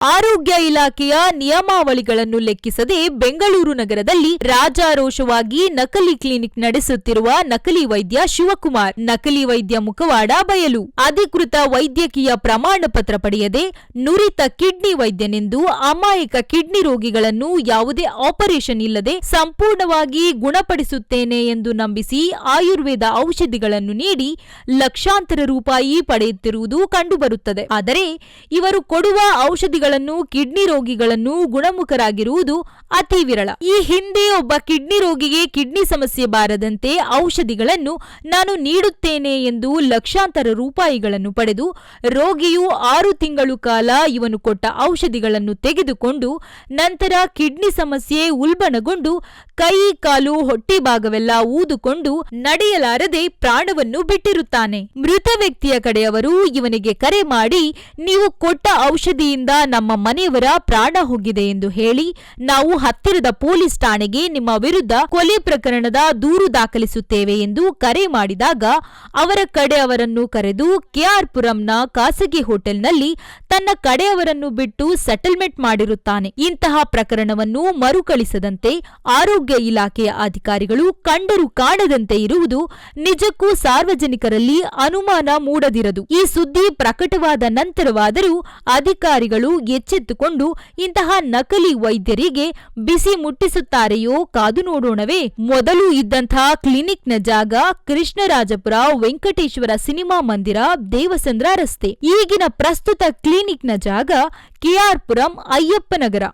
ಆರೋಗ್ಯ ಇಲಾಖೆಯ ನಿಯಮಾವಳಿಗಳನ್ನು ಲೆಕ್ಕಿಸದೆ ಬೆಂಗಳೂರು ನಗರದಲ್ಲಿ ರಾಜಾರೋಷವಾಗಿ ನಕಲಿ ಕ್ಲಿನಿಕ್ ನಡೆಸುತ್ತಿರುವ ನಕಲಿ ವೈದ್ಯ ಶಿವಕುಮಾರ್. ನಕಲಿ ವೈದ್ಯ ಮುಖವಾಡ ಬಯಲು. ಅಧಿಕೃತ ವೈದ್ಯಕೀಯ ಪ್ರಮಾಣ ಪತ್ರ ಪಡೆಯದೆ ನುರಿತ ಕಿಡ್ನಿ ವೈದ್ಯನೆಂದು ಅಮಾಯಕ ಕಿಡ್ನಿ ರೋಗಿಗಳನ್ನು ಯಾವುದೇ ಆಪರೇಷನ್ ಇಲ್ಲದೆ ಸಂಪೂರ್ಣವಾಗಿ ಗುಣಪಡಿಸುತ್ತೇನೆ ಎಂದು ನಂಬಿಸಿ ಆಯುರ್ವೇದ ಔಷಧಿಗಳನ್ನು ನೀಡಿ ಲಕ್ಷಾಂತರ ರೂಪಾಯಿ ಪಡೆಯುತ್ತಿರುವುದು ಕಂಡುಬರುತ್ತದೆ. ಆದರೆ ಇವರು ಕೊಡುವ ಔಷಧಿಗಳನ್ನು ಕಿಡ್ನಿ ರೋಗಿಗಳನ್ನು ಗುಣಮುಖರಾಗಿರುವುದು ಅತಿ ವಿರಳ. ಈ ಹಿಂದೆ ಒಬ್ಬ ಕಿಡ್ನಿ ರೋಗಿಗೆ ಕಿಡ್ನಿ ಸಮಸ್ಯೆ ಬಾರದಂತೆ ಔಷಧಿಗಳನ್ನು ನಾನು ನೀಡುತ್ತೇನೆ ಎಂದು ಲಕ್ಷಾಂತರ ರೂಪಾಯಿಗಳನ್ನು ಪಡೆದು ರೋಗಿಯು 6 ತಿಂಗಳು ಕಾಲ ಇವನು ಕೊಟ್ಟ ಔಷಧಿಗಳನ್ನು ತೆಗೆದುಕೊಂಡು ನಂತರ ಕಿಡ್ನಿ ಸಮಸ್ಯೆ ಉಲ್ಬಣಗೊಂಡು ಕೈ ಕಾಲು ಹೊಟ್ಟೆ ಭಾಗವೆಲ್ಲ ಊದುಕೊಂಡು ನಡೆಯಲಾರದೆ ಪ್ರಾಣವನ್ನು ಬಿಟ್ಟಿರುತ್ತಾನೆ. ಮೃತ ವ್ಯಕ್ತಿಯ ಕಡೆಯವರು ಇವನಿಗೆ ಕರೆ ಮಾಡಿ, ನೀವು ಕೊಟ್ಟ ಔಷಧಿಯಿಂದ ನಮ್ಮ ಮನೆಯವರ ಪ್ರಾಣ ಹೋಗಿದೆ ಎಂದು ಹೇಳಿ ನಾವು ಹತ್ತಿರದ ಪೊಲೀಸ್ ಠಾಣೆಗೆ ನಿಮ್ಮ ವಿರುದ್ಧ ಕೊಲೆ ಪ್ರಕರಣದ ದೂರು ದಾಖಲಿಸುತ್ತೇವೆ ಎಂದು ಕರೆ ಮಾಡಿದಾಗ ಅವರ ಕಡೆಯವರನ್ನು ಕರೆದು ಕೆಆರ್ ಪುರಂನ ಖಾಸಗಿ ಹೋಟೆಲ್ನಲ್ಲಿ ತನ್ನ ಕಡೆಯವರನ್ನು ಬಿಟ್ಟು ಸೆಟಲ್ಮೆಂಟ್ ಮಾಡಿರುತ್ತಾನೆ. ಇಂತಹ ಪ್ರಕರಣವನ್ನು ಮರುಕಳಿಸದಂತೆ ಆರೋಗ್ಯ ಇಲಾಖೆಯ ಅಧಿಕಾರಿಗಳು ಕಂಡರೂ ಕಾಣದಂತೆ ಇರುವುದು ನಿಜಕ್ಕೂ ಸಾರ್ವಜನಿಕರಲ್ಲಿ ಅನುಮಾನ ಮೂಡದಿರದು. ಈ ಸುದ್ದಿ ಪ್ರಕಟವಾದ ನಂತರವಾದರೂ ಅಧಿಕಾರಿಗಳು ಎಚ್ಚೆತ್ತುಕೊಂಡು ಇಂತಹ ನಕಲಿ ವೈದ್ಯರಿಗೆ ಬಿಸಿ ಮುಟ್ಟಿಸುತ್ತಾರೆಯೋ ಕಾದು ನೋಡೋಣವೇ. ಮೊದಲು ಇದ್ದಂತಹ ಕ್ಲಿನಿಕ್ನ ಜಾಗ ಕೃಷ್ಣರಾಜಪುರ ವೆಂಕಟೇಶ್ವರ ಸಿನಿಮಾ ಮಂದಿರ, ದೇವಸಂದ್ರ ರಸ್ತೆ. ಈಗಿನ ಪ್ರಸ್ತುತ ಕ್ಲಿನಿಕ್ನ ಜಾಗ ಕೆಆರ್ ಪುರಂ, ಅಯ್ಯಪ್ಪನಗರ.